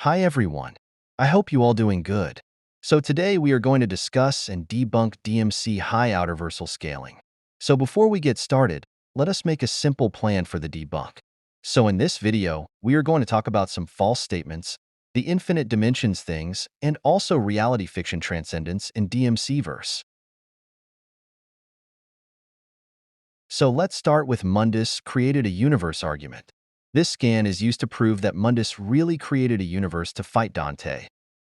Hi everyone. I hope you all doing good. So today we are going to discuss and debunk DMC High Outerversal scaling. So before we get started, let us make a simple plan for the debunk. So in this video, we are going to talk about some false statements, the infinite dimensions things, and also reality fiction transcendence in DMC verse. So let's start with Mundus created a universe argument. This scan is used to prove that Mundus really created a universe to fight Dante.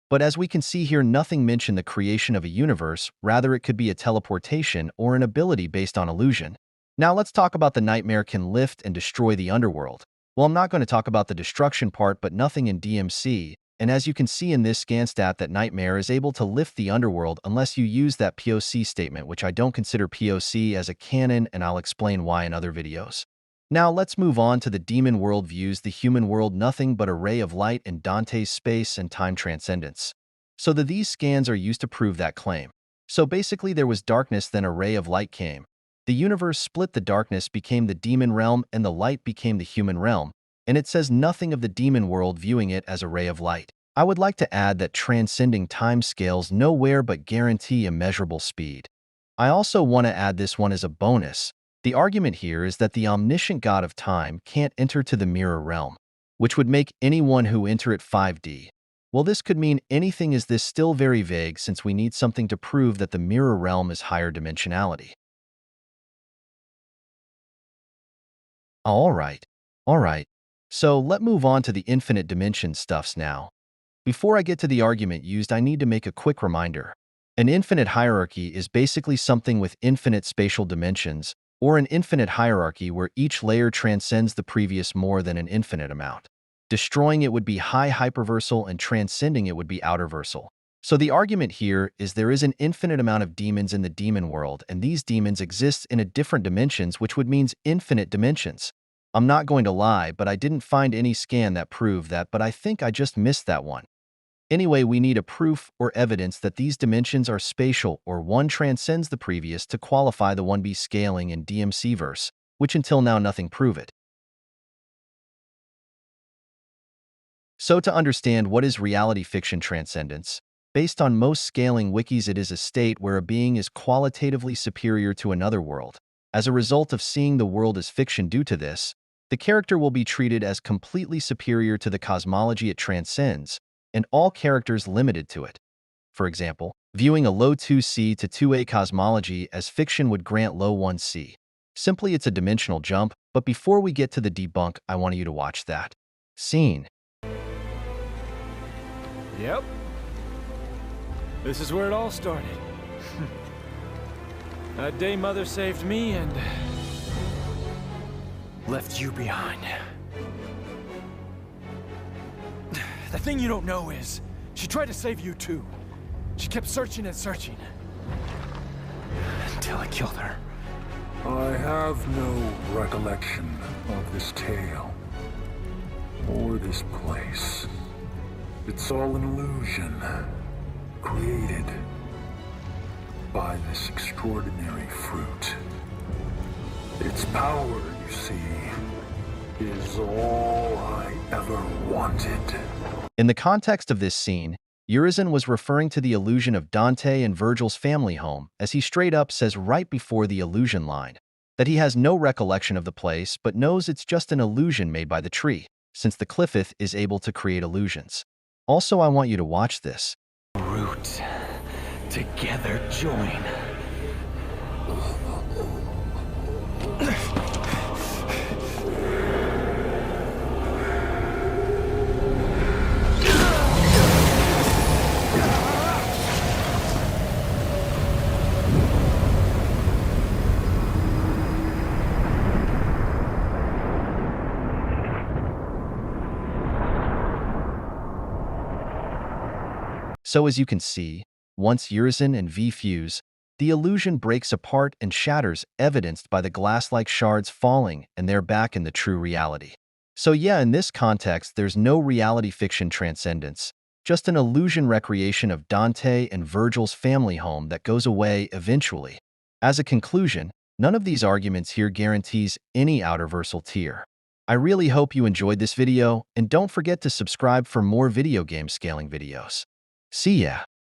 But as we can see here, nothing mentioned the creation of a universe, rather it could be a teleportation or an ability based on illusion. Now let's talk about the nightmare can lift and destroy the underworld. Well, I'm not going to talk about the destruction part, but nothing in DMC, and as you can see in this scan stat that nightmare is able to lift the underworld unless you use that POC statement, which I don't consider POC as a canon, and I'll explain why in other videos. Now let's move on to the demon world views the human world nothing but a ray of light in Dante's space and time transcendence. So these scans are used to prove that claim. So basically there was darkness, then a ray of light came. The universe split, the darkness became the demon realm and the light became the human realm, and it says nothing of the demon world viewing it as a ray of light. I would like to add that transcending time scales nowhere but guarantee immeasurable speed. I also want to add this one as a bonus. The argument here is that the omniscient god of time can't enter to the mirror realm, which would make anyone who enter it 5D. Well, this could mean anything. Is this still very vague since we need something to prove that the mirror realm is higher dimensionality? Alright. So let's move on to the infinite dimension stuffs now. Before I get to the argument used, I need to make a quick reminder. An infinite hierarchy is basically something with infinite spatial dimensions, or an infinite hierarchy where each layer transcends the previous more than an infinite amount. Destroying it would be high hyperversal and transcending it would be outerversal. So the argument here is there is an infinite amount of demons in the demon world, and these demons exist in a different dimensions, which would mean infinite dimensions. I'm not going to lie, but I didn't find any scan that proved that, but I think I just missed that one. Anyway, we need a proof or evidence that these dimensions are spatial or one transcends the previous to qualify the 1B scaling in DMC verse, which until now nothing prove it. So to understand what is reality fiction transcendence, based on most scaling wikis, it is a state where a being is qualitatively superior to another world. As a result of seeing the world as fiction, due to this, the character will be treated as completely superior to the cosmology it transcends, and all characters limited to it. For example, viewing a low 2C to 2A cosmology as fiction would grant low 1C. Simply, it's a dimensional jump, but before we get to the debunk, I want you to watch that scene. Yep. This is where it all started. That day Mother saved me and left you behind. The thing you don't know is, she tried to save you too. She kept searching and searching. Until I killed her. I have no recollection of this tale. Or this place. It's all an illusion. Created by this extraordinary fruit. Its power, you see, is all I ever wanted. In the context of this scene, Urizen was referring to the illusion of Dante and Virgil's family home, as he straight up says right before the illusion line that he has no recollection of the place but knows it's just an illusion made by the tree, since the Cliffith is able to create illusions. Also, I want you to watch this. Root. Together join. So as you can see, once Urizen and V fuse, the illusion breaks apart and shatters, evidenced by the glass-like shards falling, and they're back in the true reality. So yeah, in this context, there's no reality fiction transcendence, just an illusion recreation of Dante and Virgil's family home that goes away eventually. As a conclusion, none of these arguments here guarantees any outerversal tier. I really hope you enjoyed this video, and don't forget to subscribe for more video game scaling videos. See ya!